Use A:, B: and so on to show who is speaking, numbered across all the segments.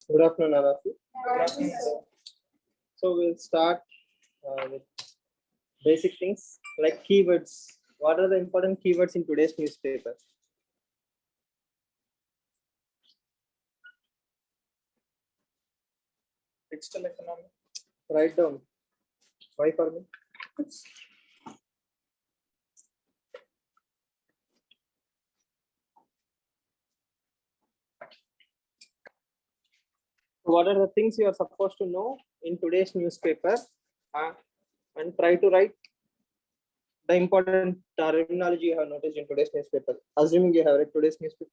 A: Good afternoon, all of you. Good afternoon, sir. So we'll start with basic things like keywords. What are the important keywords in today's newspaper? Digital economy. Write down. Why for me? What are the things you are supposed to know in today's newspaper? uh, and try to write the important terminology you have noticed in today's newspaper. Assuming you have read today's newspaper.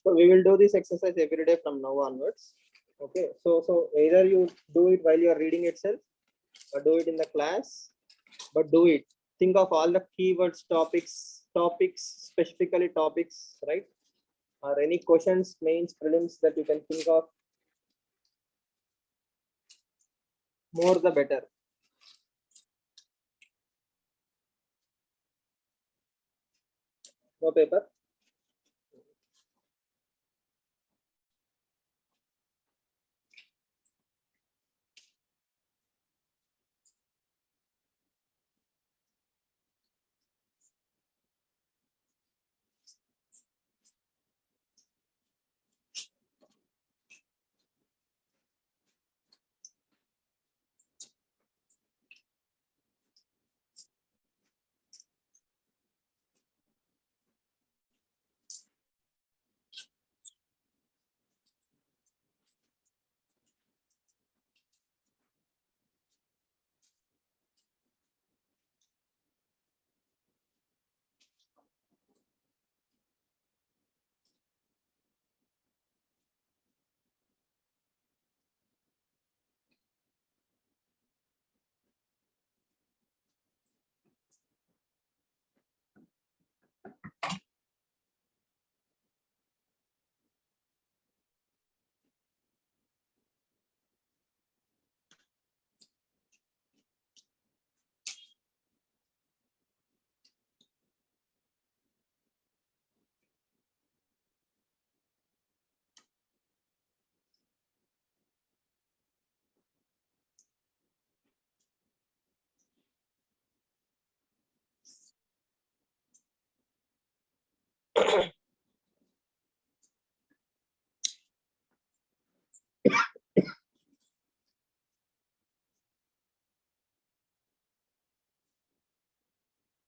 A: So we will do this exercise every day from now onwards. Okay. So either you do it while you are reading itself, or do it in the class, but do it. Think of all the keywords, topics, specifically topics, right? Or any questions, mains, prelims that you can think of. More the better. No paper.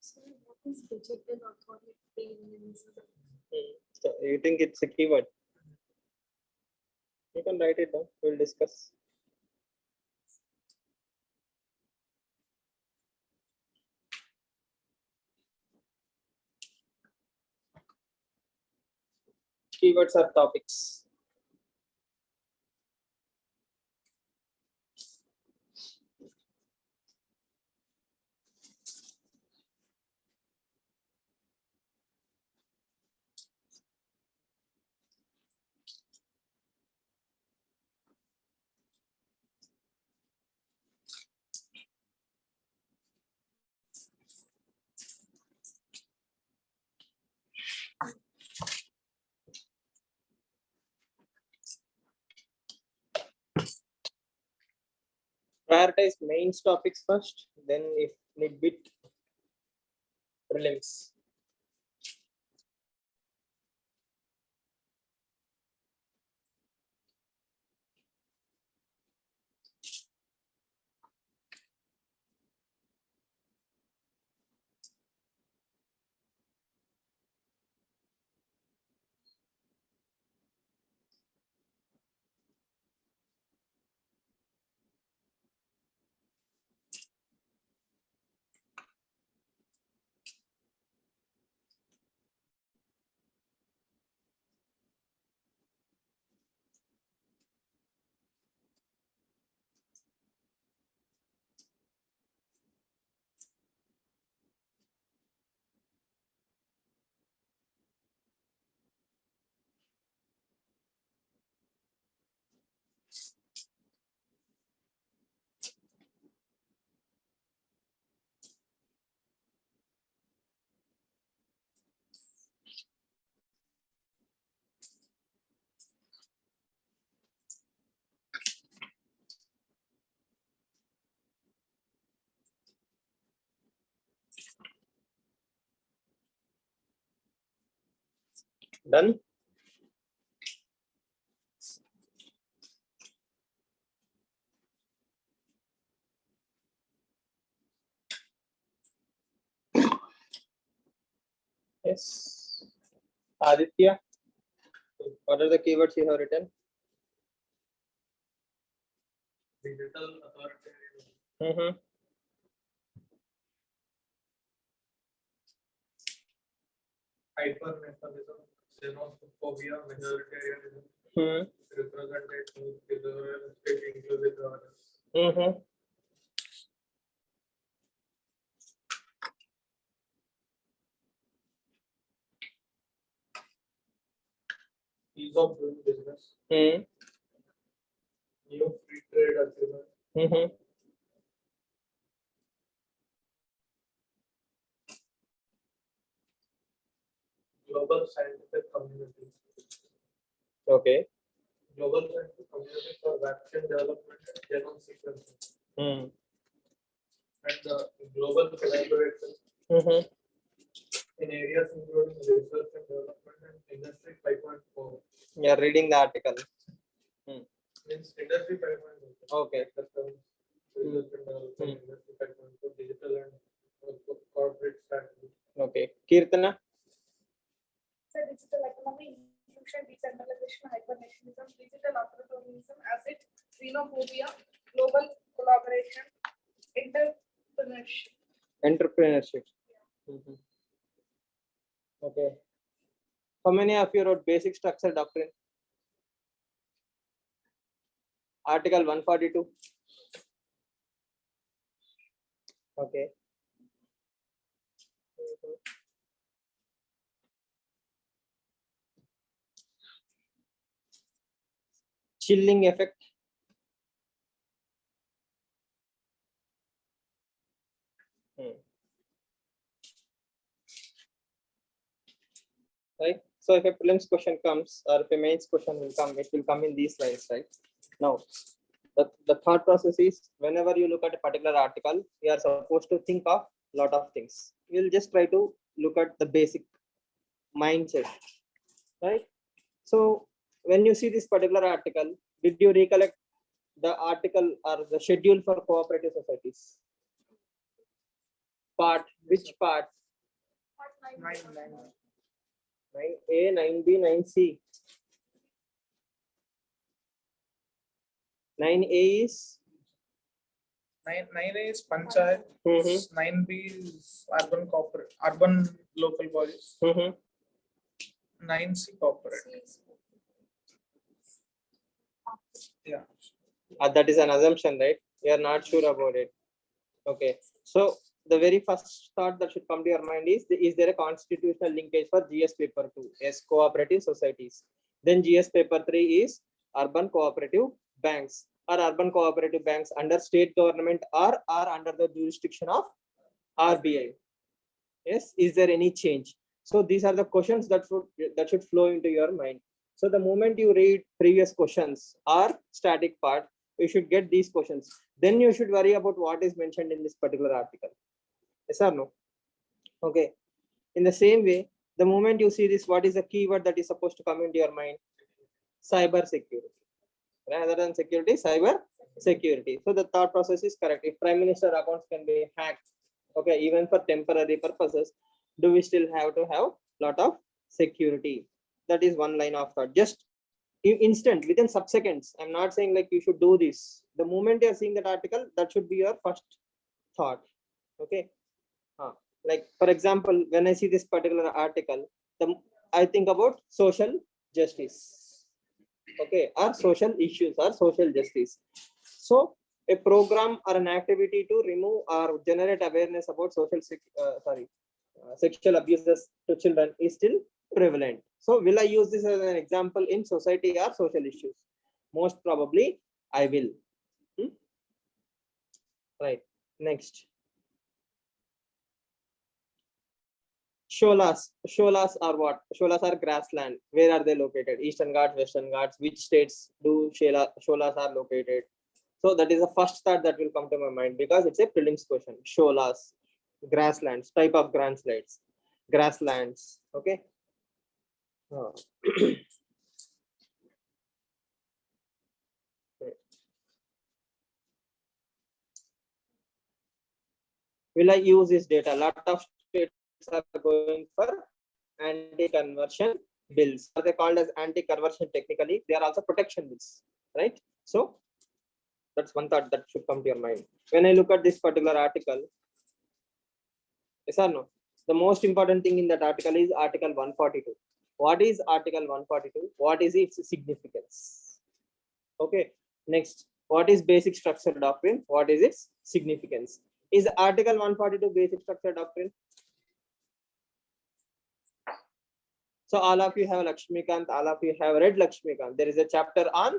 B: So what is digital authority means?
A: So you think it's a keyword? You can write it down. We'll discuss. Keywords are topics. Prioritize mains topics first, then if need bit, prelims. Done. Yes. Aditya, what are the keywords you have written?
C: Digital authoritarianism,
A: Mm-hmm.
C: hyper-nationalism, xenophobia, majoritarianism,
A: Hmm.
C: representation, state inclusive governance.
A: Mm-hmm.
C: Ease of doing business,
A: Mm-hmm.
C: new free trade agreement,
A: Mm-hmm.
C: global scientific community,
A: Okay.
C: global scientific community for vaccine development and genome sequencing,
A: Mm.
C: and global collaboration
A: Mm-hmm.
C: in areas including research and development and industry 5.4.
A: You are reading the article.
C: Means industry 5.4.
A: Okay.
C: Research and development, industry 5.4, digital and corporate strategy.
A: Okay. Kirtana.
B: So digital economy, inclusion, decentralization, hypernationalism, digital authoritarianism, asset, xenophobia, global collaboration, entrepreneurship.
A: Entrepreneurship. Mhm. Okay. How many of you wrote basic structure doctrine? Article 142. Okay. Mhm. Chilling effect. Hmm. Right. So if a prelims question comes or if a mains question will come, it will come in these lines, right? Now, the thought process is whenever you look at a particular article, you are supposed to think of lot of things. You'll just try to look at the basic mindset, right? So when you see this particular article, did you recollect the article or the schedule for cooperative societies? Part, which part?
B: Part 9.
A: 9A, 9B, 9C. 9A is
D: 9 is panchayat.
A: Mhm.
D: 9B is urban corporate, urban local bodies. 9C corporate. Yeah.
A: That is an assumption, right? You are not sure about it. Okay. So the very first thought that should come to your mind is there a constitutional linkage for GS paper 2? Yes, cooperative societies. Then GS paper 3 is urban cooperative banks. Are urban cooperative banks under state government or are under the jurisdiction of RBI? Yes, is there any change? So these are the questions that should flow into your mind. So the moment you read previous questions or static part, you should get these questions. Then you should worry about what is mentioned in this particular article. Yes or no? Okay. In the same way, the moment you see this, what is the keyword that is supposed to come into your mind? Cyber security. Rather than security, cyber security. So the thought process is correct. If Prime Minister accounts can be hacked, okay, even for temporary purposes, do we still have to have lot of security? That is one line of thought. Just instant, within sub-seconds. I'm not saying like you should do this. The moment you're seeing that article, that should be your first thought. Okay. Like for example, when I see this particular article, I think about social justice. Okay, or social issues or social justice. So a program or an activity to remove or generate awareness about sexual abuses to children is still prevalent. So will I use this as an example in society or social issues? Most probably I will. Right. Next. Sholas are what? Sholas are grassland. Where are they located? Eastern Ghats, Western Ghats. Which states do Sholas are located? So that is the first thought that will come to my mind because it's a prelims question. Sholas, grasslands, type of grasslands. Okay. Uh, will I use this data? A lot of states are going for anti-conversion bills. Are they called as anti-conversion technically? They are also protection bills, right? So that's one thought that should come to your mind. When I look at this particular article, yes or no? The most important thing in that article is Article 142. What is Article 142? What is its significance? Okay. Next, what is basic structure doctrine? What is its significance? Is Article 142 basic structure doctrine? So all of you have Lakshmikant, all of you have read Lakshmikant. There is a chapter on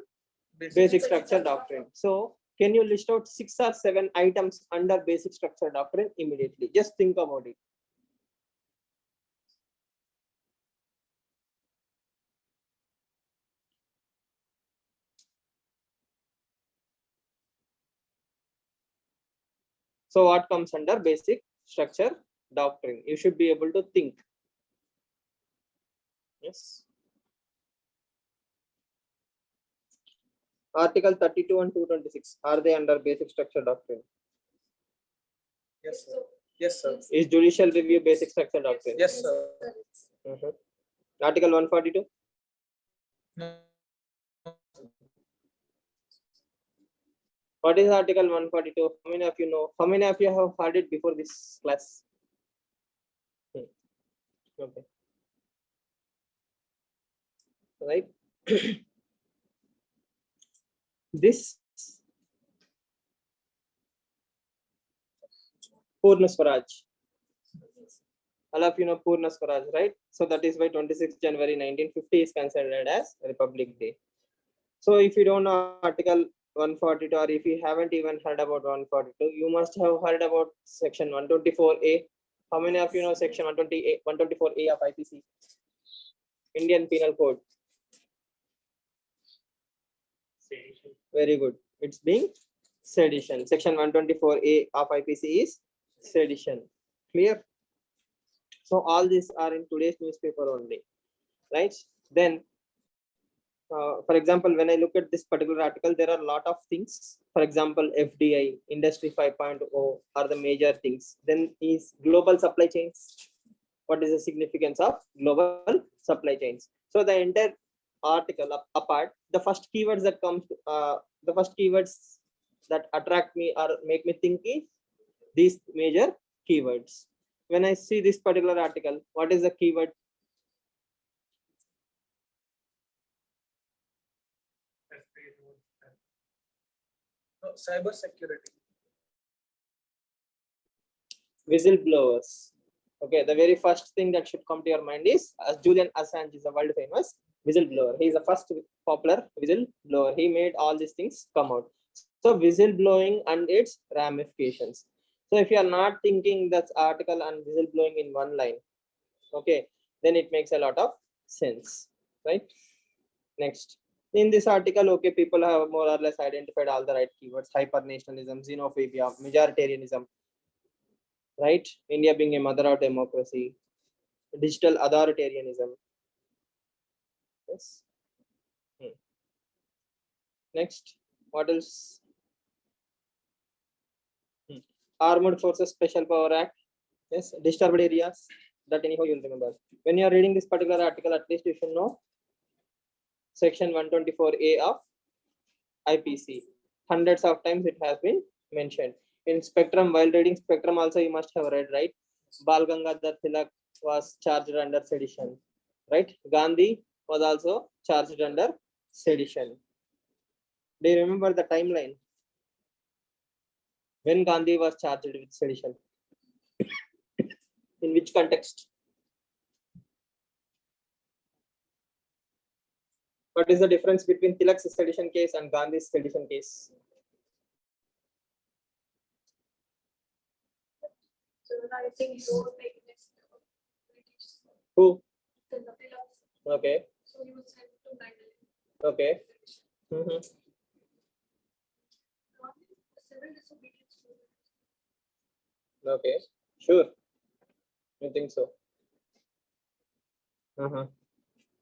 A: basic structure doctrine. So can you list out 6 or 7 items under basic structure doctrine immediately? Just think about it. So what comes under basic structure doctrine? You should be able to think. Yes. Article 32 and 226, are they under basic structure doctrine?
D: Yes, sir. Yes, sir.
A: Is judicial review basic structure doctrine?
D: Yes, sir.
A: Mhm. Article 142.
D: No.
A: What is Article 142? How many of you know? How many of you have heard it before this class? Okay. Right. This Purna Swaraj. All of you know Purna Swaraj, right? So that is why 26th January 1950 is considered as Republic Day. So if you don't know Article 142, or if you haven't even heard about 142, you must have heard about Section 124A. How many of you know Section 124A of IPC? Indian Penal Code. Very good. It's being sedition. Section 124A of IPC is sedition. Clear? So all these are in today's newspaper only, right? Then, for example, when I look at this particular article, there are a lot of things. For example, FDI, Industry 5.0 are the major things. Then is global supply chains. What is the significance of global supply chains? So the entire article apart, the first keywords that comes, the first keywords that attract me or make me think is these major keywords. When I see this particular article, what is the keyword?
D: No, cyber security.
A: Whistleblowers. Okay, the very first thing that should come to your mind is Julian Assange is a world famous whistleblower. He is the first popular whistleblower. He made all these things come out. So whistleblowing and its ramifications. So if you are not thinking that article and whistleblowing in one line, okay, then it makes a lot of sense, right? Next. In this article, okay, people have more or less identified all the right keywords: hyper-nationalism, xenophobia, majoritarianism, right? India being a mother of democracy, digital authoritarianism. Yes. Next, what else? Armed Forces Special Power Act. Yes, disturbed areas. That anyhow you'll remember. When you are reading this particular article, at least you should know Section 124A of IPC. Hundreds of times it has been mentioned. In Spectrum, while reading Spectrum also you must have read, right? Bal Gangadhar Tilak was charged under sedition, right? Gandhi was also charged under sedition. Do you remember the timeline? When Gandhi was charged with sedition? In which context? What is the difference between Tilak's sedition case and Gandhi's sedition case?
B: So I think you were making this British.
A: Who?
B: Tilak.
A: Okay.
B: So he was sent to Bangalore.
A: Okay.
B: Civil disobedience.
A: Okay. Sure. You think so?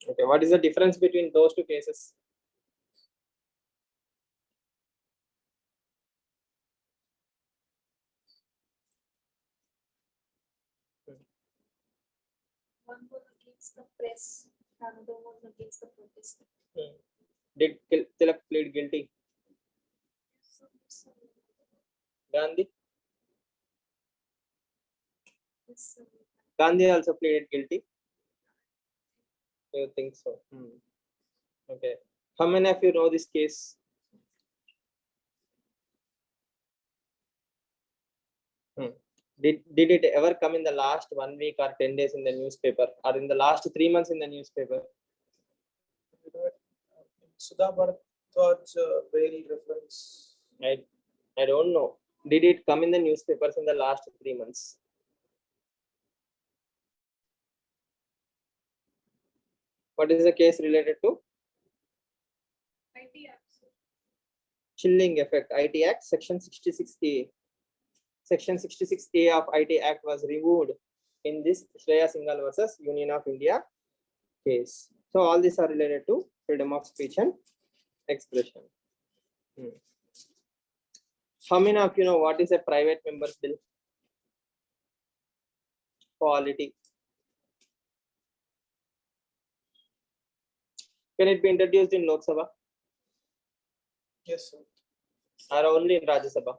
A: Okay, what is the difference between those two cases?
B: One was against the press, another was against the protest.
A: Did Tilak plead guilty? Gandhi? Gandhi also pleaded guilty. You think so? Okay. How many of you know this case? Did it ever come in the last 1 week or 10 days in the newspaper, or in the last 3 months in the newspaper?
D: Sudha Bharadwaj bail reference.
A: I don't know. Did it come in the newspapers in the last 3 months? What is the case related to?
B: IT apps.
A: Chilling effect. IT Act, Section 66A. Section 66A of IT Act was removed in this Shreya Singhal versus Union of India case. So all these are related to freedom of speech and expression. How many of you know what is a private member's bill? Quality. Can it be introduced in Lok Sabha
D: Yes, sir.
A: or only in Rajya Sabha?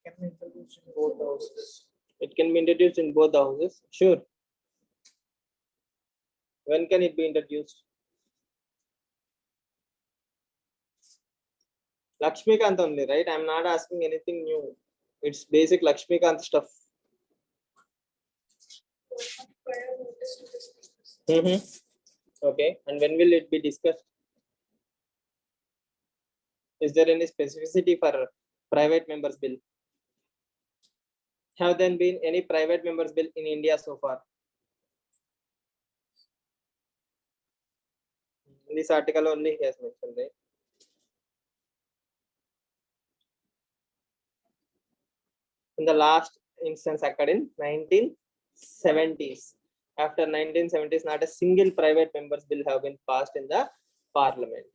D: Can be introduced in both the houses.
A: It can be introduced in both the houses. Sure. When can it be introduced? Lakshmikant only, right? I'm not asking anything new. It's basic Lakshmikant stuff.
B: Prior notice to the speakers.
A: Okay. And when will it be discussed? Is there any specificity for private members bill? Have there been any private members bill in India so far? In this article only he has mentioned, right? In the last instance occurred in 1970s. After 1970s, not a single private members bill have been passed in the parliament.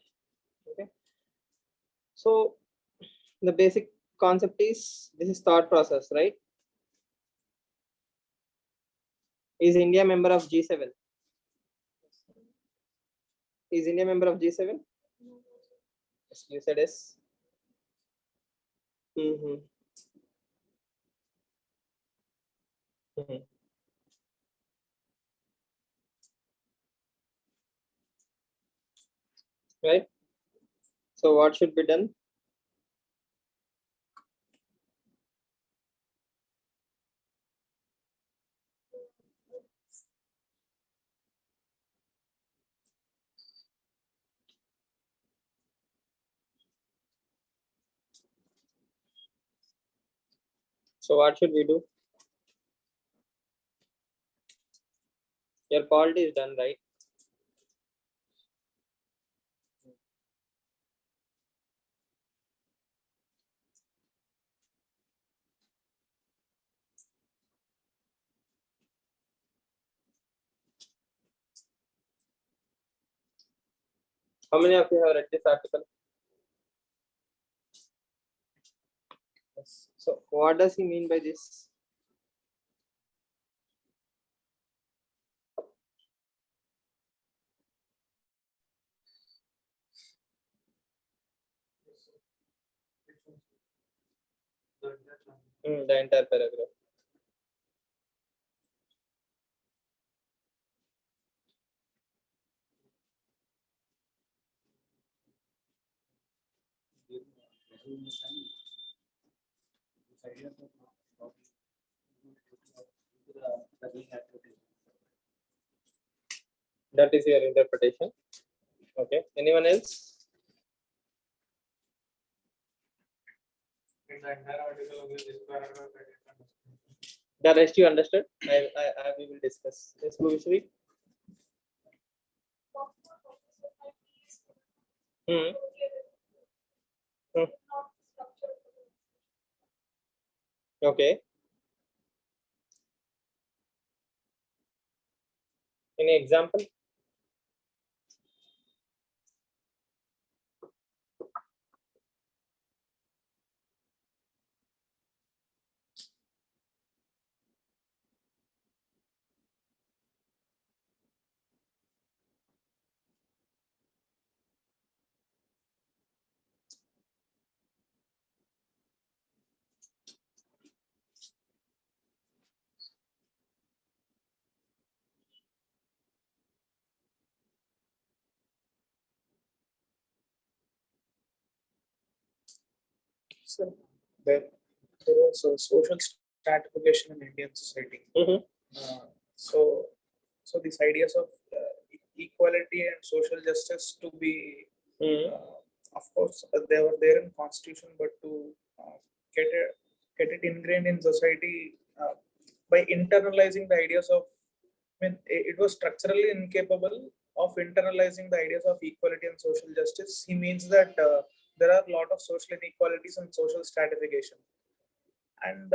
A: Okay. So the basic concept is, this is thought process, right? Is India member of G7? Is India member of G7? Yes, you said yes. Right. So what should be done? So what should we do? Your polity is done, right? How many of you have read this article? Yes. So what does he mean by this? The entire paragraph. That is your interpretation. Okay. Anyone else?
C: In the entire article of this paragraph, I didn't understand.
A: The rest you understood? We will discuss. Yes, Bhuvishri. Okay. Any example?
D: So there, there was a social stratification in Indian society.
A: Mhm.
D: So, so these ideas of equality and social justice to be,
A: Mhm.
D: of course, they were there in constitution, but to get it ingrained in society by internalizing the ideas of, I mean, it was structurally incapable of internalizing the ideas of equality and social justice. He means that there are a lot of social inequalities and social stratification, and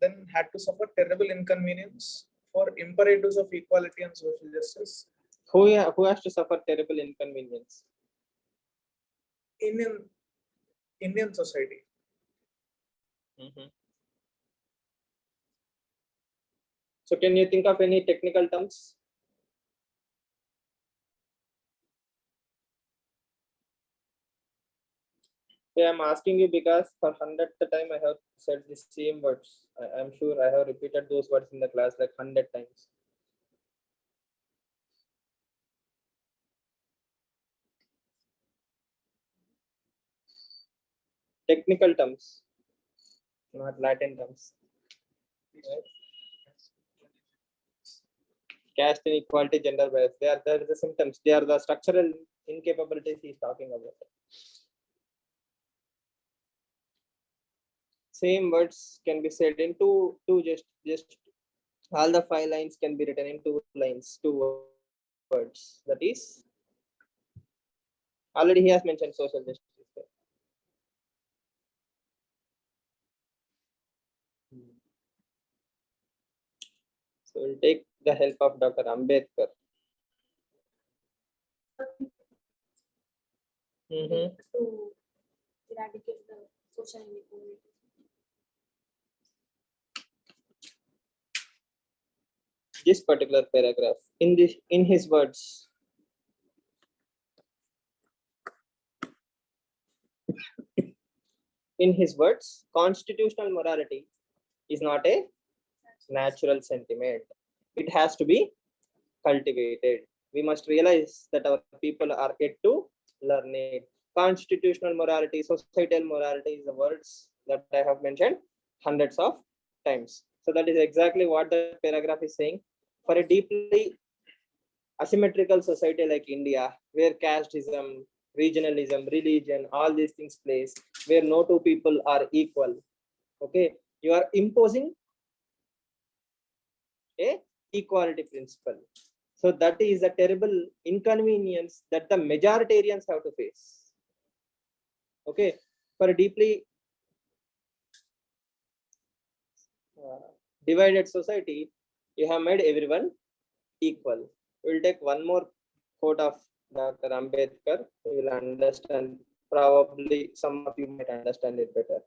D: then had to suffer terrible inconvenience for imperatives of equality and social justice.
A: Who has to suffer terrible inconvenience?
D: Indian society.
A: Mhm. So can you think of any technical terms? Yeah, I'm asking you because for 100th time I have said the same words. I'm sure I have repeated those words in the class like 100 times. Technical terms, not Latin terms. Right? Caste inequality, gender bias. They are the symptoms. They are the structural incapabilities he's talking about. Same words can be said in two just all the 5 lines can be written in 2 lines, 2 words. That is already he has mentioned social justice there. So we'll take the help of Dr. Ambedkar. Mhm.
B: To eradicate the social inequality.
A: This particular paragraph in his words. In his words, constitutional morality is not a natural sentiment. It has to be cultivated. We must realize that our people are yet to learn it. Constitutional morality, societal morality is the words that I have mentioned hundreds of times. So that is exactly what the paragraph is saying. For a deeply asymmetrical society like India, where casteism, regionalism, religion, all these things place, where no two people are equal. Okay, you are imposing a equality principle. So that is a terrible inconvenience that the majoritarians have to face. Okay, for a deeply divided society, you have made everyone equal. We'll take one more quote of Dr. Ambedkar. You will understand. Probably some of you might understand it better.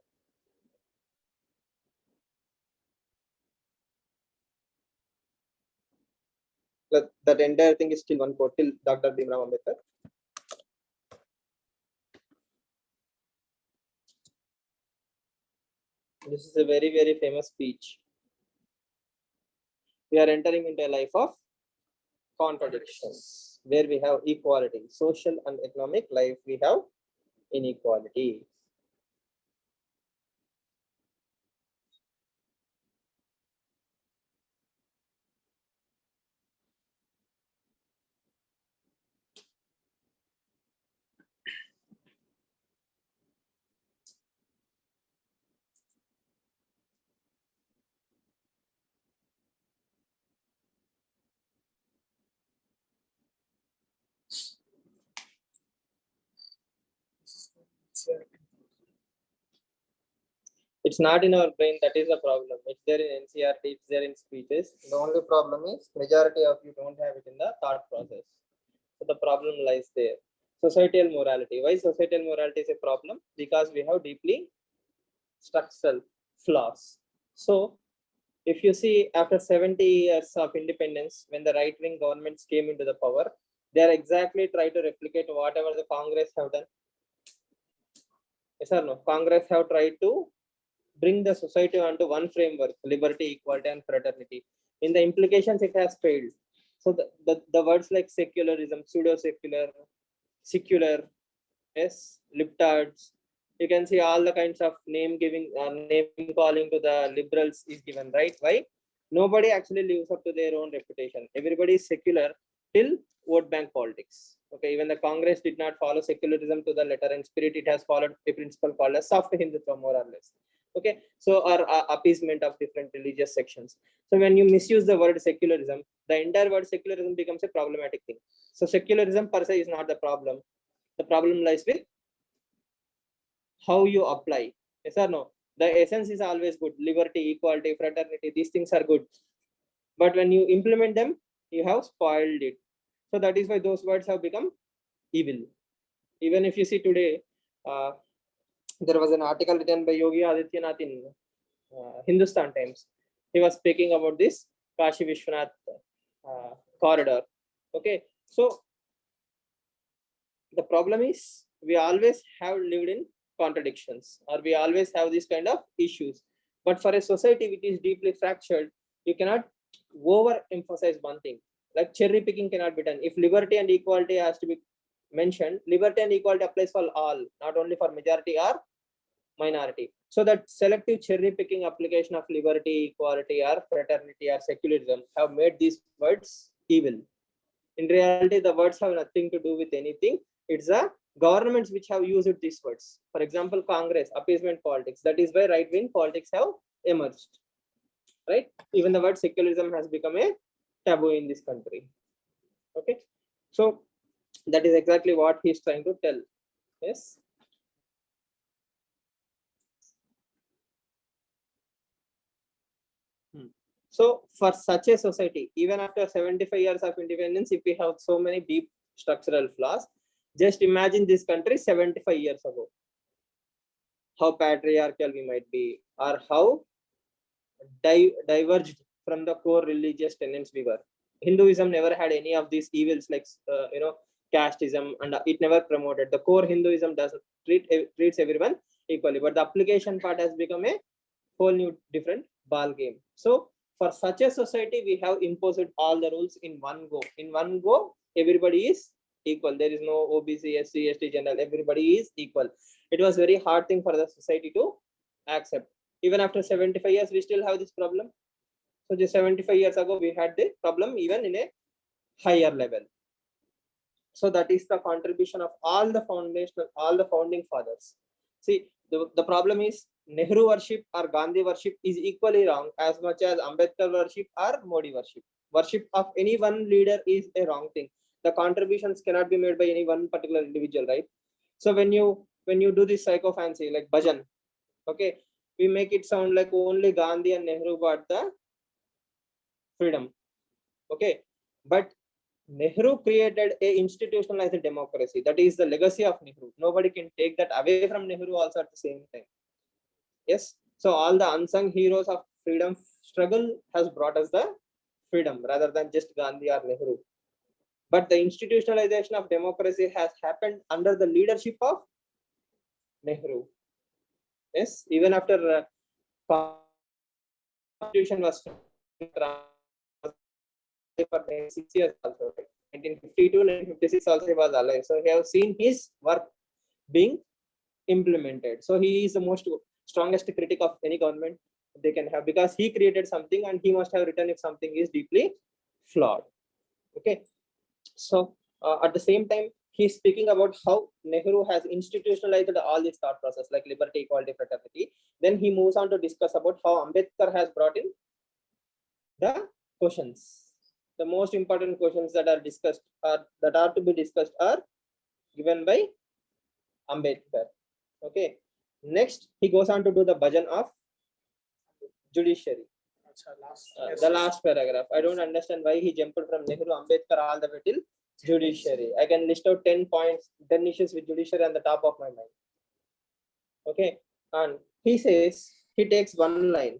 A: That entire thing is still one quote till Dr. Bhimrao Ambedkar. This is a very, very famous speech. We are entering into a life of contradictions where we have equality, social and economic life, we have inequality. It's not in our brain, that is the problem. It's there in NCRT, it's there in speeches. The only problem is majority of you don't have it in the thought process. So the problem lies there. Societal morality. Why societal morality is a problem? Because we have deeply structural flaws. So if you see after 70 years of independence, when the right-wing governments came into the power, they are exactly trying to replicate whatever the Congress have done. Yes or no? Congress have tried to bring the society onto one framework, liberty, equality, and fraternity. In the implications, it has failed. So the words like secularism, pseudo-secular, secular, yes, libtards, you can see all the kinds of name giving, name calling to the liberals is given, right? Why? Nobody actually lives up to their own reputation. Everybody is secular till vote bank politics. Okay, even the Congress did not follow secularism to the letter and spirit. It has followed a principle called as soft Hindutva, more or less. Okay, so or appeasement of different religious sections. So when you misuse the word secularism, the entire word secularism becomes a problematic thing. So secularism per se is not the problem. The problem lies with how you apply. Yes or no? The essence is always good. Liberty, equality, fraternity, these things are good. But when you implement them, you have spoiled it. So that is why those words have become evil. Even if you see today, there was an article written by Yogi Adityanath in Hindustan Times. He was speaking about this Kashi Vishwanath corridor. Okay, so the problem is we always have lived in contradictions, or we always have this kind of issues. But for a society which is deeply fractured, you cannot overemphasize one thing. Like cherry picking cannot be done. If liberty and equality has to be mentioned, liberty and equality applies for all, not only for majority or minority. So that selective cherry picking application of liberty, equality, or fraternity or secularism have made these words evil. In reality, the words have nothing to do with anything. It's the governments which have used these words. For example, Congress, appeasement politics. That is why right-wing politics have emerged. Right? Even the word secularism has become a taboo in this country. Okay. So that is exactly what he's trying to tell. Yes. So for such a society, even after 75 years of independence, if we have so many deep structural flaws, just imagine this country 75 years ago. How patriarchal we might be, or how diverged from the core religious tenets we were. Hinduism never had any of these evils like casteism, and it never promoted. The core Hinduism does treats everyone equally, but the application part has become a whole new different ball game. So for such a society, we have imposed all the rules in one go. In one go, everybody is equal. There is no OBC, SC, ST general. Everybody is equal. It was very hard thing for the society to accept. Even after 75 years, we still have this problem. So just 75 years ago, we had the problem even in a higher level. So that is the contribution of all the founding fathers. See, the problem is Nehru worship or Gandhi worship is equally wrong as much as Ambedkar worship or Modi worship. Worship of any one leader is a wrong thing. The contributions cannot be made by any one particular individual, right? So when you do this psycho fancy like bhajan, okay, we make it sound like only Gandhi and Nehru got the freedom, okay, but Nehru created a institutionalized democracy. That is the legacy of Nehru. Nobody can take that away from Nehru also at the same time. Yes. So all the unsung heroes of freedom struggle has brought us the freedom rather than just Gandhi or Nehru. But the institutionalization of democracy has happened under the leadership of Nehru. Yes. Even after constitution was for 6 years also, right? 1952, 1956 also he was alive. So he have seen his work being implemented. So he is the most strongest critic of any government they can have, because he created something and he must have written if something is deeply flawed. Okay. So at the same time, he's speaking about how Nehru has institutionalized all this thought process like liberty, equality, fraternity. Then he moves on to discuss about how Ambedkar has brought in the questions. The most important questions that are discussed that are to be discussed are given by Ambedkar. Okay. Next, he goes on to do the bhajan of judiciary. The last paragraph. I don't understand why he jumped from Nehru, Ambedkar all the way till judiciary. I can list out 10 points, 10 issues with judiciary on the top of my mind. Okay. And he says, he takes one line.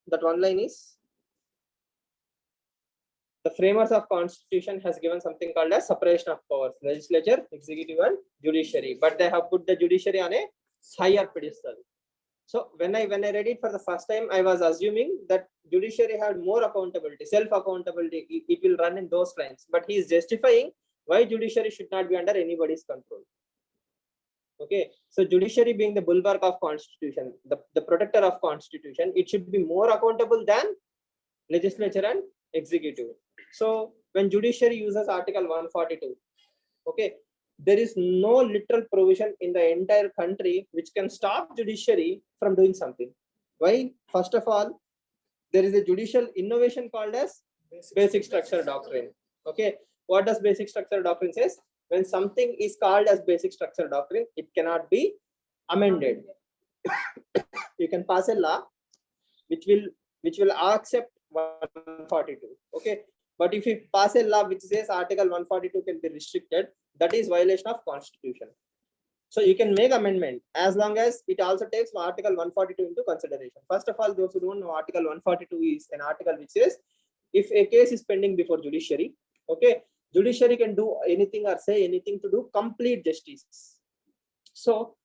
A: That one line is, the framers of constitution has given something called as separation of powers, legislature, executive and judiciary, but they have put the judiciary on a higher pedestal. So when I read it for the first time, I was assuming that judiciary had more accountability, self-accountability. It will run in those lines, but he is justifying why judiciary should not be under anybody's control. Okay, so judiciary being the bulwark of constitution, the protector of constitution, it should be more accountable than legislature and executive. So when judiciary uses Article 142, okay, there is no literal provision in the entire country which can stop judiciary from doing something. Why? First of all, there is a judicial innovation called as basic structure doctrine. Okay, what does basic structure doctrine says? When something is called as basic structure doctrine, it cannot be amended. You can pass a law which will accept 142. Okay, but if you pass a law which says Article 142 can be restricted, that is violation of constitution. So you can make amendment as long as it also takes Article 142 into consideration. First of all, those who don't know, Article 142 is an article which says if a case is pending before judiciary, okay, judiciary can do anything or say anything to do complete justice. So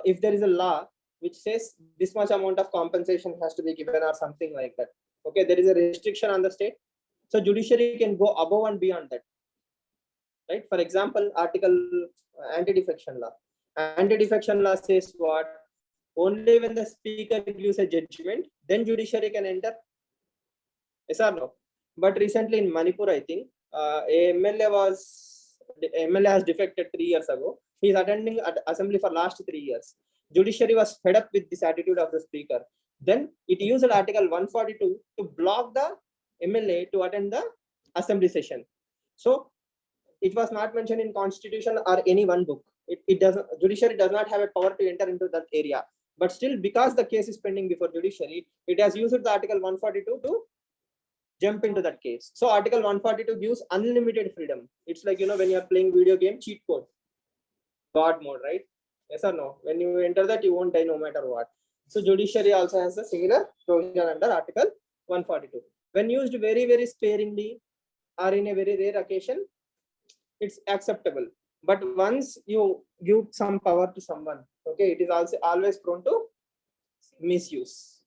A: if there is a law which says this much amount of compensation has to be given or something like that, okay, there is a restriction on the state, so judiciary can go above and beyond that, right? For example, article anti-defection law. Anti-defection law says what? Only when the speaker gives a judgment, then judiciary can enter. Yes or no? But recently in Manipur, I think a MLA has defected 3 years ago. He is attending assembly for last 3 years. Judiciary was fed up with this attitude of the speaker. Then it used Article 142 to block the MLA to attend the assembly session. So it was not mentioned in constitution or any one book. It doesn't, judiciary does not have a power to enter into that area. But still, because the case is pending before judiciary, it has used the Article 142 to jump into that case. So Article 142 gives unlimited freedom. It's like, when you're playing video game, cheat code, God mode, right? Yes or no? When you enter that, you won't die no matter what. So judiciary also has a similar provision under Article 142. When used very, very sparingly or in a very rare occasion, it's acceptable. But once you give some power to someone, okay, it is also always prone to misuse.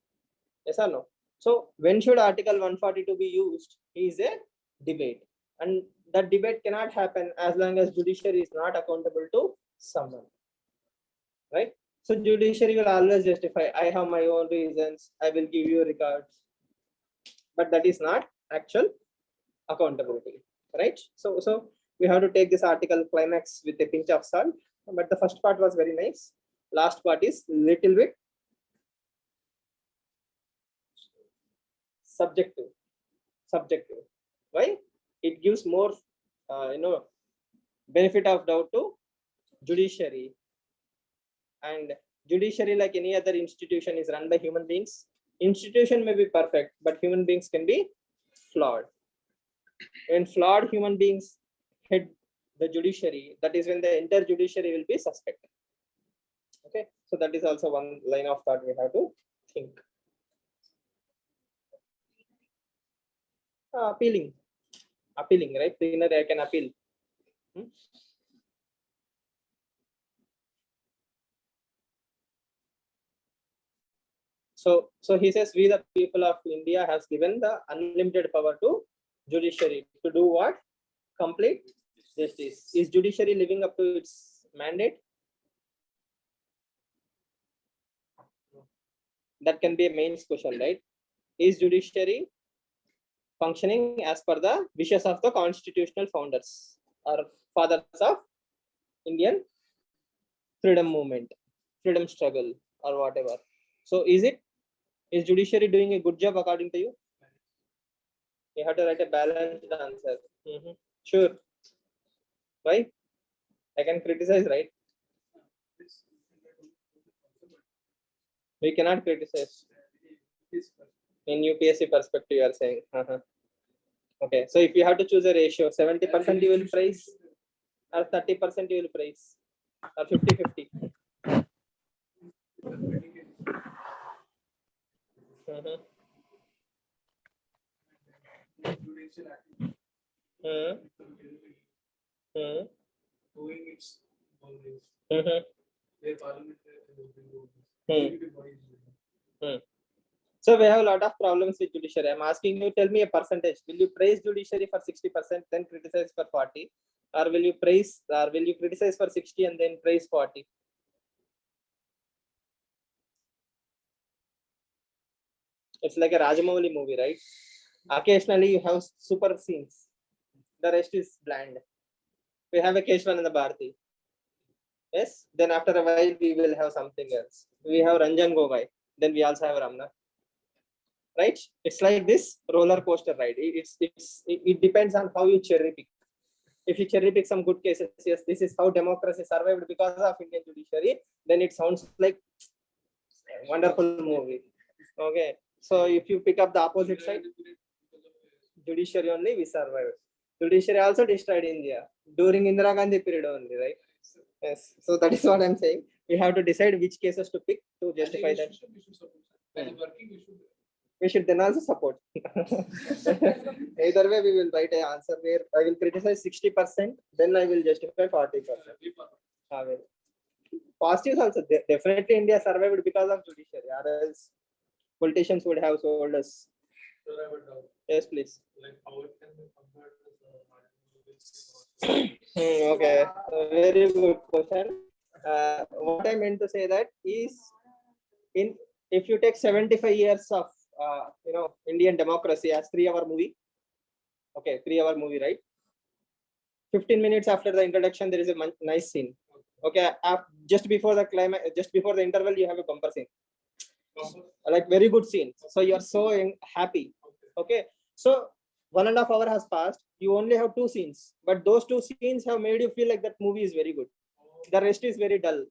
A: Yes or no? So when should Article 142 be used is a debate, and that debate cannot happen as long as judiciary is not accountable to someone, right? So judiciary will always justify, I have my own reasons, I will give you records, but that is not actual accountability, right? So we have to take this article climax with a pinch of salt, but the first part was very nice. Last part is little bit subjective. Why? It gives more benefit of doubt to judiciary, and judiciary, like any other institution, is run by human beings. Institution may be perfect, but human beings can be flawed. When flawed human beings head the judiciary, that is when the entire judiciary will be suspect. Okay, so that is also one line of thought we have to think. Appealing, right? Plenary, I can appeal. So he says, we the people of India has given the unlimited power to judiciary to do what? Complete justice. Is judiciary living up to its mandate? That can be a main question, right? Is judiciary functioning as per the wishes of the constitutional founders or fathers of Indian freedom movement, freedom struggle, or whatever? So is judiciary doing a good job according to you? You have to write a balanced answer. Sure. Why? I can criticize, right? We cannot criticize. In UPSC perspective, you are saying. Okay, so if you have to choose a ratio, 70% you will praise, or 30% you will praise, or 50-50.
C: Doing its boundaries. Their parliament
A: So we have a lot of problems with judiciary. I'm asking you, tell me a percentage. Will you praise judiciary for 60%, then criticize for 40, or will you criticize for 60 and then praise 40? It's like a Rajamouli movie, right? Occasionally you have super scenes. The rest is bland. We have a Keshwan and the Bharati. Yes. Then after a while we will have something else. We have Ranjan Gogoi. Then we also have Ramna. Right? It's like this roller coaster ride. It depends on how you cherry pick. If you cherry pick some good cases, yes, this is how democracy survived because of Indian judiciary, then it sounds like a wonderful movie. Okay. So if you pick up the opposite side, judiciary only we survived. Judiciary also destroyed India during Indira Gandhi period only, right? Yes. So that is what I'm saying. We have to decide which cases to pick to justify that.
C: We should support. As a working,
A: We should then also support. Either way, we will write an answer where I will criticize 60%, then I will justify 40%. Positives also, definitely India survived because of judiciary, or else politicians would have sold us.
C: Sir, I have a doubt.
A: Yes, please.
C: Like how it can be compared with
A: Okay, very good question. What I meant to say that is, if you take 75 years of Indian democracy as 3-hour movie, okay, 3-hour movie, right? 15 minutes after the introduction, there is a nice scene. Okay, just before the climax, just before the interval, you have a bumper scene, like very good scene. So you are so happy. Okay, so 1.5 hours has passed. You only have 2 scenes, but those 2 scenes have made you feel like that movie is very good. The rest is very dull.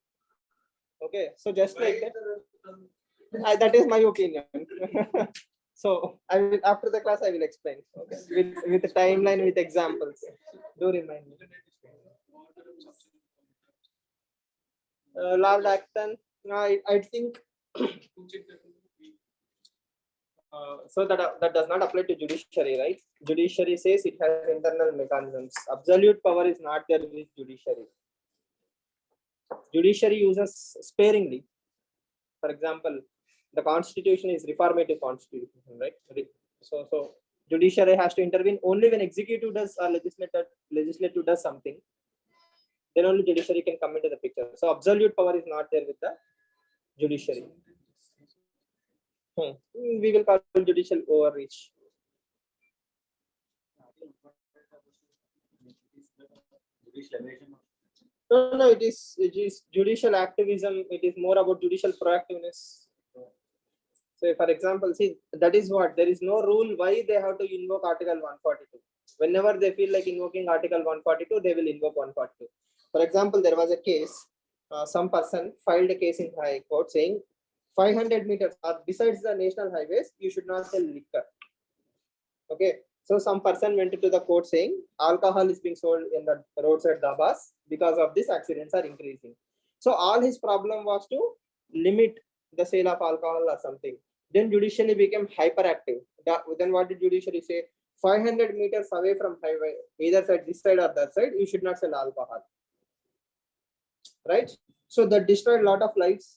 A: Okay, so just like that. That is my opinion. So I will, after the class I will explain, okay, with the timeline, with examples. Do remind me. Lord Acton, I think so that does not apply to judiciary, right? Judiciary says it has internal mechanisms. Absolute power is not there with judiciary. Judiciary uses sparingly. For example, the constitution is reformative constitution, right? So judiciary has to intervene only when executive does or legislative does something. Then only judiciary can come into the picture. So absolute power is not there with the judiciary. We will call judicial overreach. No, it is judicial activism. It is more about judicial proactiveness. So, for example, see, that is what there is no rule why they have to invoke Article 142. Whenever they feel like invoking Article 142, they will invoke 142. For example, there was a case. Some person filed a case in High Court saying 500 meters or besides the national highways, you should not sell liquor. Okay. So some person went to the court saying alcohol is being sold in the roadside dabas, because of this accidents are increasing. So all his problem was to limit the sale of alcohol or something. Then judiciary became hyperactive. Then what did judiciary say? 500 meters away from highway, either side, this side or that side, you should not sell alcohol. Right? So that destroyed a lot of lives.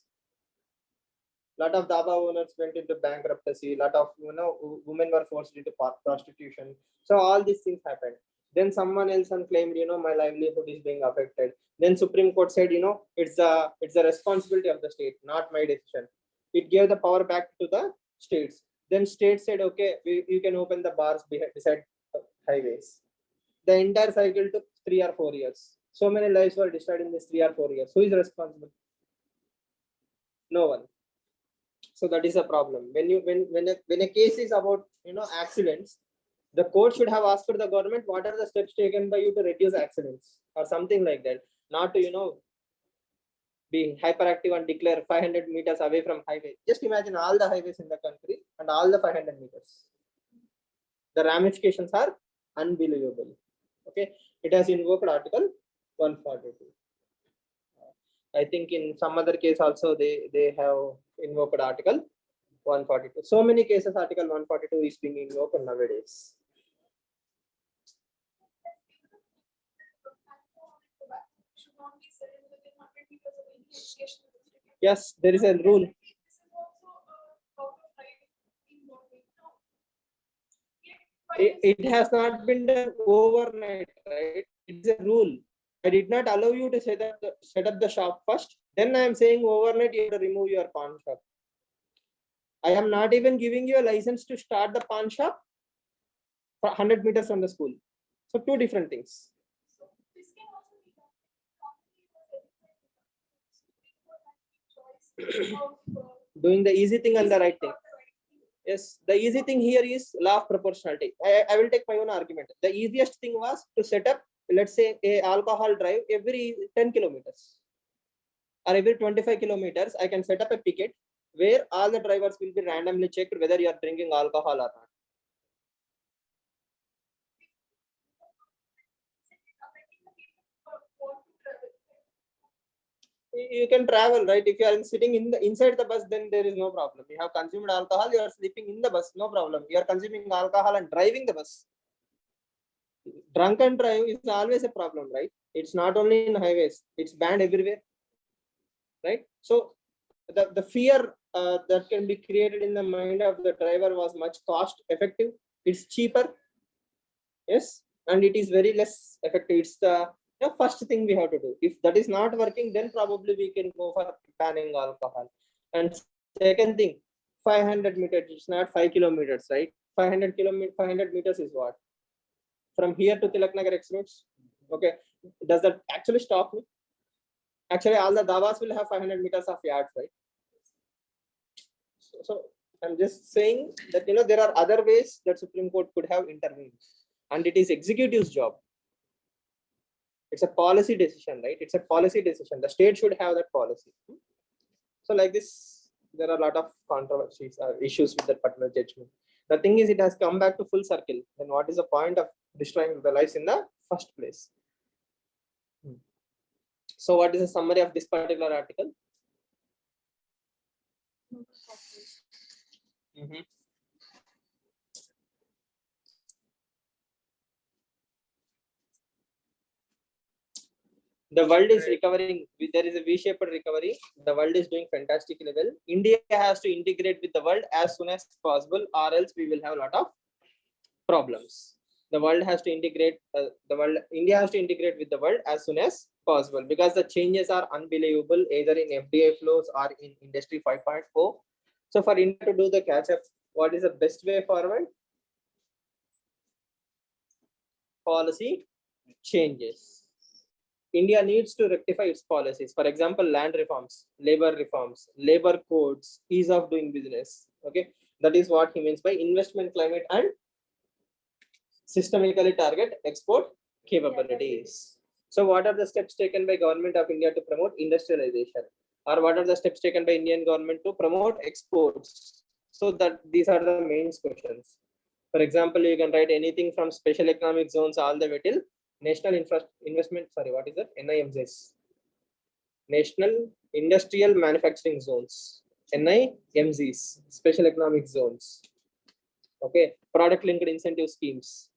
A: Lot of dhaba owners went into bankruptcy. Lot of women were forced into prostitution. So all these things happened. Then someone else claimed, my livelihood is being affected. Then Supreme Court said, it's the responsibility of the state, not my decision. It gave the power back to the states. Then states said, okay, you can open the bars beside highways. The entire cycle took 3 or 4 years. So many lives were destroyed in this 3 or 4 years. Who is responsible? No one. So that is a problem. When a case is about accidents, the court should have asked for the government what are the steps taken by you to reduce accidents or something like that. Not to be hyperactive and declare 500 meters away from highway. Just imagine all the highways in the country and all the 500 meters. The ramifications are unbelievable. Okay, it has invoked Article 142. I think in some other case also they have invoked Article 142. So many cases Article 142 is being invoked nowadays. Yes, there is a rule. It has not been done overnight, right? It's a rule. I did not allow you to set up the shop first. Then I am saying overnight you have to remove your pawn shop. I am not even giving you a license to start the pawn shop 100 meters from the school. So two different things.
B: So this can also be done. Choice of
A: Doing the easy thing and the right thing. Yes, the easy thing here is law of proportionality. I will take my own argument. The easiest thing was to set up, let's say, a alcohol drive every 10 kilometers or every 25 kilometers. I can set up a picket where all the drivers will be randomly checked whether you are drinking alcohol or not. You can travel, right? If you are sitting in the inside the bus, then there is no problem. You have consumed alcohol, you are sleeping in the bus, no problem. You are consuming alcohol and driving the bus. Drunk and drive is always a problem, right? It's not only in highways, it's banned everywhere, right? So the fear that can be created in the mind of the driver was much cost effective. It's cheaper, yes, and it is very less effective. It's the first thing we have to do. If that is not working, then probably we can go for banning alcohol. And second thing, 500 meters, it's not 5 kilometers, right? 500 meters is what? From here to Tilak Nagar X roads. Okay, does that actually stop me? Actually, all the davas will have 500 meters of yards, right? So I'm just saying that there are other ways that Supreme Court could have intervened, and it is executive's job. It's a policy decision, right? It's a policy decision. The state should have that policy. So like this, there are a lot of controversies or issues with that particular judgment. The thing is, it has come back to full circle. Then what is the point of destroying the lives in the first place? So what is the summary of this particular article? The world is recovering. There is a V-shaped recovery. The world is doing fantastically well. India has to integrate with the world as soon as possible, or else we will have a lot of problems. The world has to integrate. India has to integrate with the world as soon as possible, because the changes are unbelievable, either in FDI flows or in Industry 5.0. So for India to do the catch up, what is the best way forward? Policy changes. India needs to rectify its policies. For example, land reforms, labor codes, ease of doing business. Okay, that is what he means by investment climate and systemically target export capabilities. So what are the steps taken by government of India to promote industrialization? Or what are the steps taken by Indian government to promote exports? So that these are the main questions. For example, you can write anything from special economic zones all the way till National Investment, what is that? NIMZs. National Industrial Manufacturing Zones. NIMZs, Special Economic Zones. Okay, product linked incentive schemes.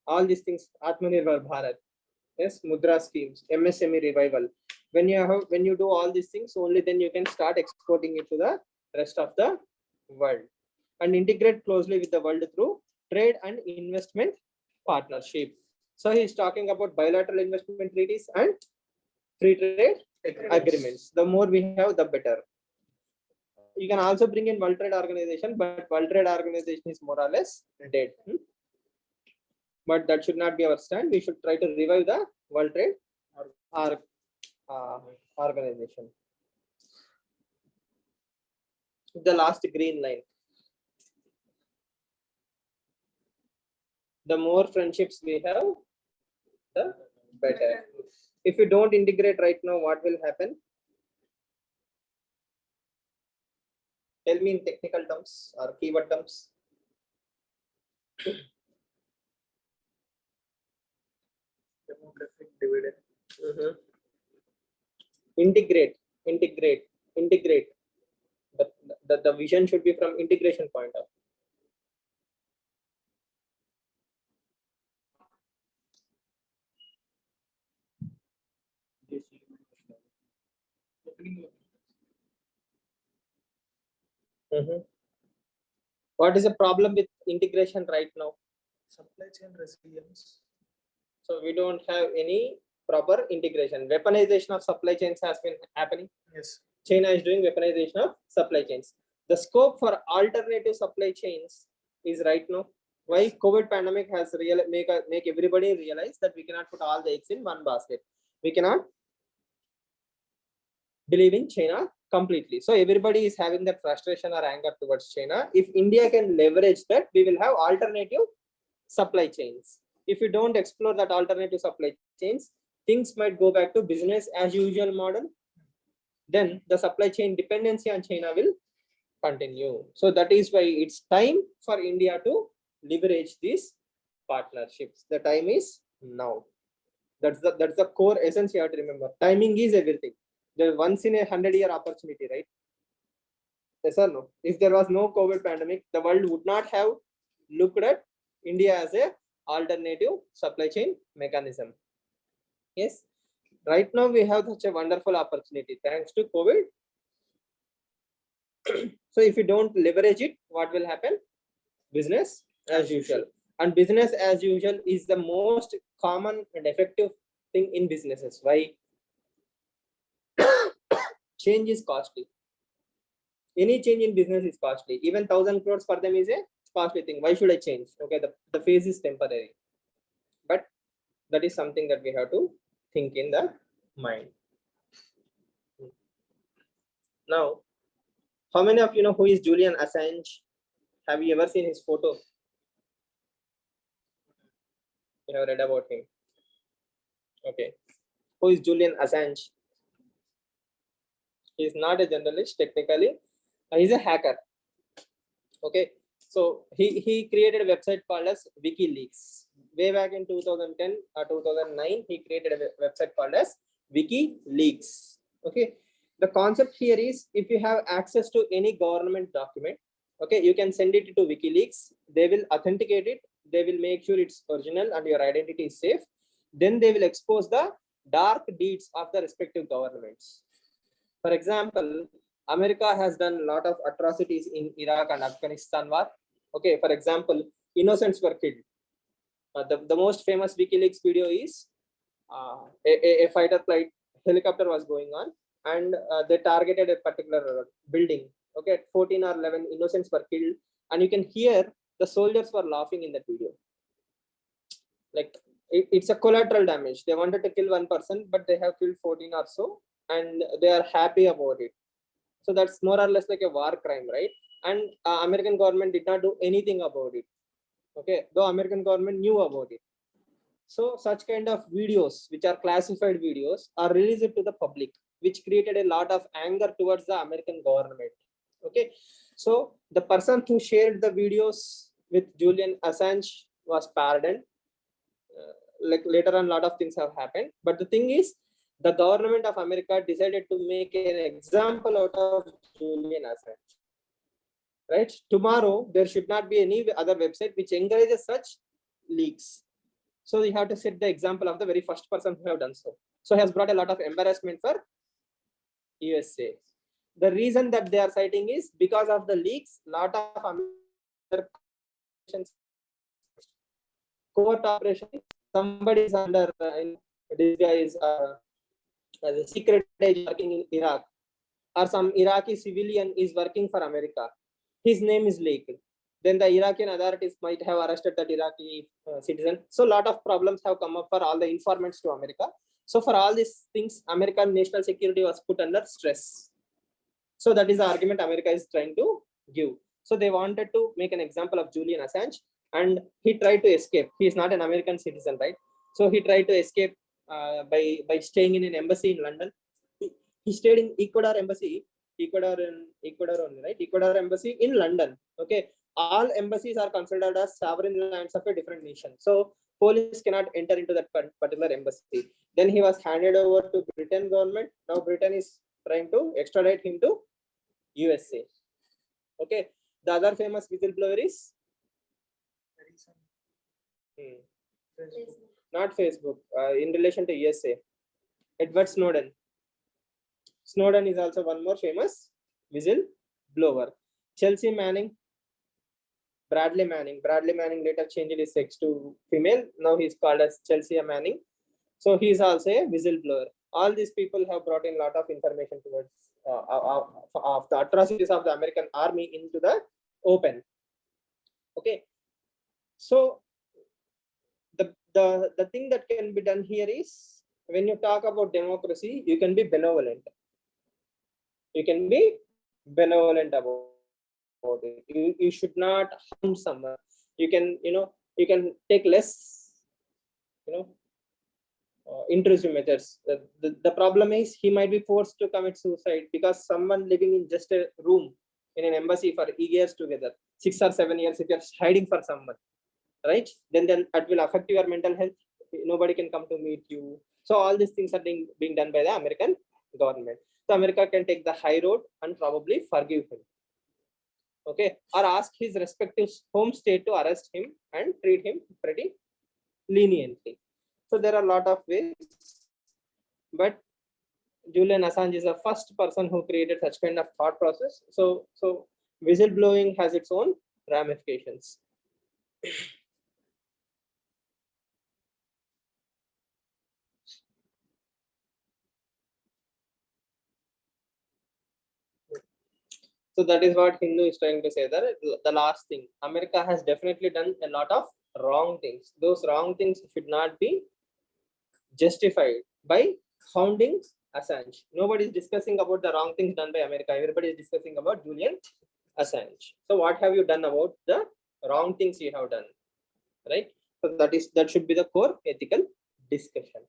A: All these things, Atmanirbhar Bharat. Yes, Mudra schemes, MSME revival. When you do all these things, only then you can start exporting it to the rest of the world and integrate closely with the world through trade and investment partnership. So he's talking about bilateral investment treaties and free trade agreements. The more we have, the better. You can also bring in World Trade Organization, but World Trade Organization is more or less dead. But that should not be our stand. We should try to revive the World Trade Organization. The last green line. The more friendships we have, the better. If you don't integrate right now, what will happen? Tell me in technical terms or keyword terms.
D: Demographic dividend.
A: Integrate. The vision should be from integration point of. What is the problem with integration right now?
D: Supply chain resilience.
A: So we don't have any proper integration. Weaponization of supply chains has been happening.
D: Yes.
A: China is doing weaponization of supply chains. the scope for alternative supply chains is right now. Why COVID pandemic has make everybody realize that we cannot put all the eggs in one basket. We cannot believe in China completely. So everybody is having that frustration or anger towards China. If India can leverage that, we will have alternative supply chains. If you don't explore that alternative supply chains, things might go back to business as usual model. Then the supply chain dependency on China will continue. So that is why it's time for India to leverage these partnerships. The time is now. That's the core essence you have to remember. Timing is everything. The once in a 100-year opportunity, right? Yes or no? If there was no COVID pandemic, the world would not have looked at India as a alternative supply chain mechanism. Yes. Right now we have such a wonderful opportunity thanks to COVID. So if you don't leverage it, what will happen? Business as usual. And business as usual is the most common and effective thing in businesses. Why? Change is costly. Any change in business is costly. Even 1,000 crores for them is a costly thing. Why should I change? Okay, the phase is temporary. But that is something that we have to think in the mind. Now, how many of you know who is Julian Assange? Have you ever seen his photo? You have read about him. Okay. Who is Julian Assange? He is not a journalist technically. He's a hacker. Okay. So he created a website called as WikiLeaks. Way back in 2010 or 2009, he created a website called as WikiLeaks. Okay. The concept here is if you have access to any government document, okay, you can send it to WikiLeaks. They will authenticate it. They will make sure it's original and your identity is safe. Then they will expose the dark deeds of the respective governments. For example, America has done a lot of atrocities in Iraq and Afghanistan war. Okay, for example, innocents were killed. The most famous WikiLeaks video is a fighter flight helicopter was going on and they targeted a particular building. Okay, 14 or 11 innocents were killed, and you can hear the soldiers were laughing in that video. Like it's a collateral damage. They wanted to kill one person, but they have killed 14 or so, and they are happy about it. So that's more or less like a war crime, right? And American government did not do anything about it. Okay, though American government knew about it. So such kind of videos, which are classified videos, are released to the public, which created a lot of anger towards the American government. Okay, so the person who shared the videos with Julian Assange was pardoned. Like later on, a lot of things have happened. But the thing is, the government of America decided to make an example out of Julian Assange. Right? Tomorrow, there should not be any other website which encourages such leaks. So you have to set the example of the very first person who have done so. So he has brought a lot of embarrassment for USA. The reason that they are citing is because of the leaks, lot of American court operation, somebody is under this guy is as a secret agent working in Iraq, or some Iraqi civilian is working for America. His name is leaked. Then the Iraqi authorities might have arrested that Iraqi citizen. So a lot of problems have come up for all the informants to America. So for all these things, American national security was put under stress. So that is the argument America is trying to give. So they wanted to make an example of Julian Assange, and he tried to escape. He is not an American citizen, right? So he tried to escape by staying in an embassy in London. He stayed in Ecuador embassy, Ecuador only, right? Ecuador embassy in London. Okay, all embassies are considered as sovereign lands of a different nation. So police cannot enter into that particular embassy. Then he was handed over to Britain government. Now Britain is trying to extradite him to USA. Okay, the other famous whistleblower is not Facebook. In relation to USA, Edward Snowden. Snowden is also one more famous whistleblower. Chelsea Manning, Bradley Manning. Bradley Manning later changed his sex to female. Now he's called as Chelsea Manning. So he is also a whistleblower. All these people have brought in a lot of information towards of the atrocities of the American army into the open. Okay, so the thing that can be done here is, when you talk about democracy, you can be benevolent. You can be benevolent about it. You should not harm someone. You can, you can take less, intrusive measures. The problem is, he might be forced to commit suicide because someone living in just a room in an embassy for years together, 6 or 7 years, if you're hiding for someone, right? Then it will affect your mental health. Nobody can come to meet you. So all these things are being done by the American government. So America can take the high road and probably forgive him. Okay, or ask his respective home state to arrest him and treat him pretty leniently. So there are a lot of ways, but Julian Assange is the first person who created such kind of thought process. So whistleblowing has its own ramifications. So that is what Hindu is trying to say, that the last thing, America has definitely done a lot of wrong things. Those wrong things should not be justified by hounding Assange. Nobody is discussing about the wrong things done by America. Everybody is discussing about Julian Assange. So what have you done about the wrong things you have done, right? So that should be the core ethical discussion.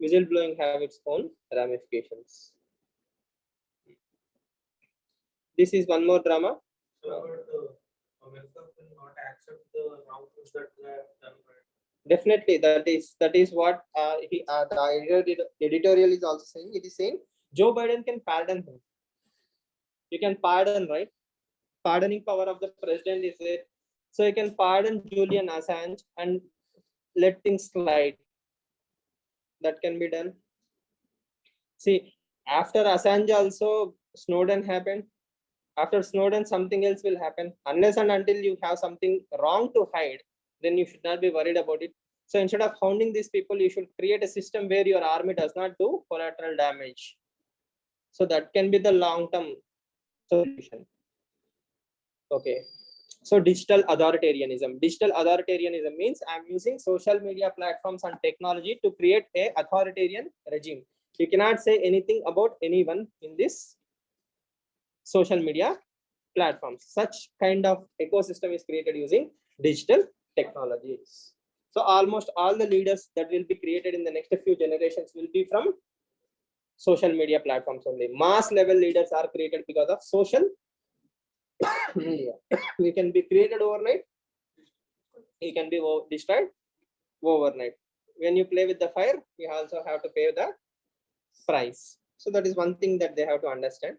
A: Whistleblowing have its own ramifications. This is one more drama.
C: So America will not accept the wrong things that they have done, right?
A: Definitely, that is what the editorial is also saying. It is saying Joe Biden can pardon him. You can pardon, right? Pardoning power of the president is there. So you can pardon Julian Assange and let things slide. That can be done. See, after Assange also, Snowden happened. After Snowden, something else will happen. Unless and until you have something wrong to hide, then you should not be worried about it. So instead of hounding these people, you should create a system where your army does not do collateral damage. So that can be the long-term solution. Okay. So digital authoritarianism. Digital authoritarianism means I'm using social media platforms and technology to create a authoritarian regime. You cannot say anything about anyone in this social media platforms. Such kind of ecosystem is created using digital technologies. So almost all the leaders that will be created in the next few generations will be from social media platforms only. Mass level leaders are created because of social media. We can be created overnight. He can be destroyed overnight. When you play with the fire, you also have to pay the price. So that is one thing that they have to understand.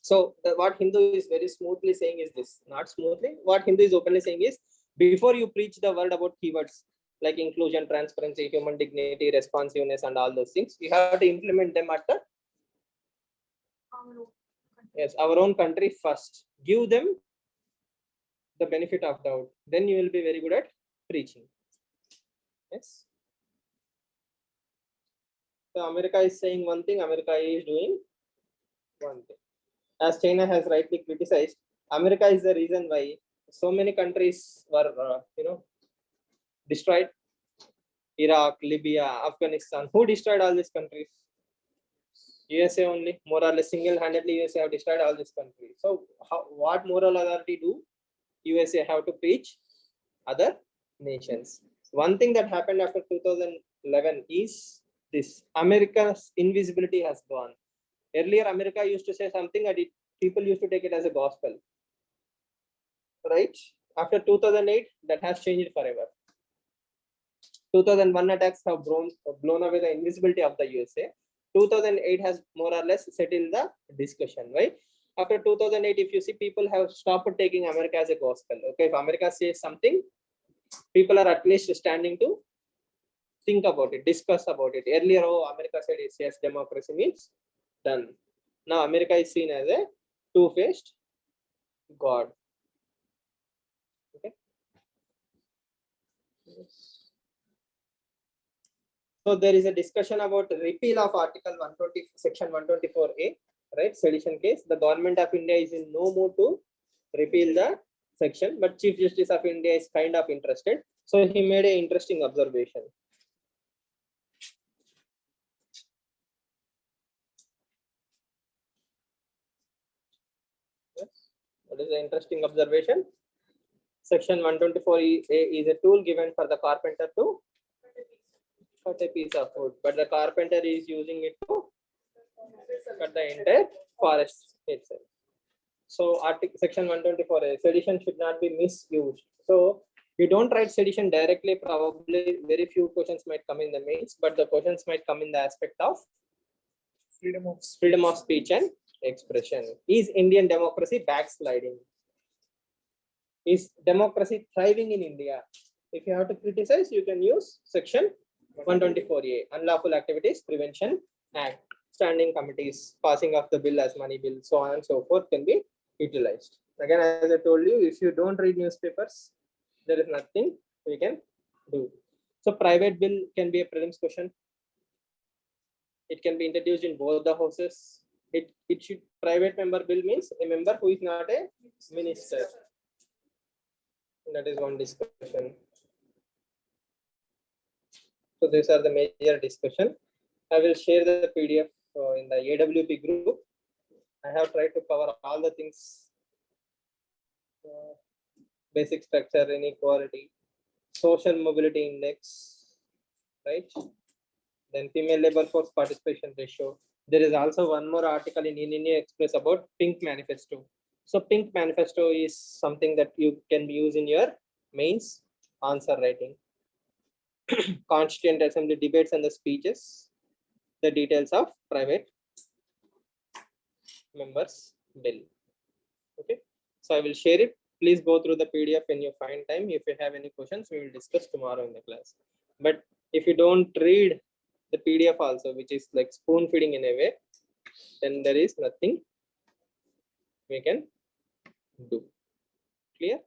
A: So what Hindu is very smoothly saying is this, not smoothly, what Hindu is openly saying is, before you preach the word about keywords like inclusion, transparency, human dignity, responsiveness, and all those things, you have to implement them at the our own country first. Give them the benefit of doubt. Then you will be very good at preaching. Yes. So America is saying one thing, America is doing one thing. As China has rightly criticized, America is the reason why so many countries were, destroyed. Iraq, Libya, Afghanistan. Who destroyed all these countries? USA only. More or less single-handedly, USA have destroyed all these countries. So, what moral authority do USA have to preach other nations? One thing that happened after 2011 is this: America's invisibility has gone. Earlier, America used to say something and people used to take it as a gospel. Right? After 2008, that has changed forever. 2001 attacks have blown away the invisibility of the USA. 2008 has more or less settled the discussion, right? After 2008, if you see, people have stopped taking America as a gospel. Okay, if America says something, people are at least standing to think about it, discuss about it. Earlier, America said yes, democracy means done. Now America is seen as a two-faced god. Okay. So So there is a discussion about repeal of Article 120, Section 124A, right? Sedition case. The government of India is in no mood to repeal the section, but Chief Justice of India is kind of interested. So he made an interesting observation. Yes. What is the interesting observation? Section 124A is a tool given for the carpenter to cut a piece of wood, but the carpenter is using it to cut the entire forest itself. So Article Section 124A, sedition should not be misused. So you don't write sedition directly, probably very few questions might come in the mains, but the questions might come in the aspect of freedom of speech and expression. Is Indian democracy backsliding? Is democracy thriving in India? If you have to criticize, you can use Section 124A, Unlawful Activities Prevention Act. Standing committees, passing of the bill as money bill, so on and so forth can be utilized. Again, as I told you, if you don't read newspapers, there is nothing we can do. So private bill can be a prelims question. It can be introduced in both the houses. It should, private member bill means a member who is not a minister. That is one discussion. So these are the major discussion. I will share the PDF in the AWP group. I have tried to cover all the things. Basic structure, inequality, social mobility index, right? Then female labor force participation ratio. There is also one more article in Indian Express about Pink Manifesto. So Pink Manifesto is something that you can use in your mains answer writing. Constituent Assembly debates and the speeches. The details of private members bill. Okay, so I will share it. Please go through the PDF when you find time. If you have any questions, we will discuss tomorrow in the class. But if you don't read the PDF also, which is like spoon feeding in a way, then there is nothing we can do. Clear?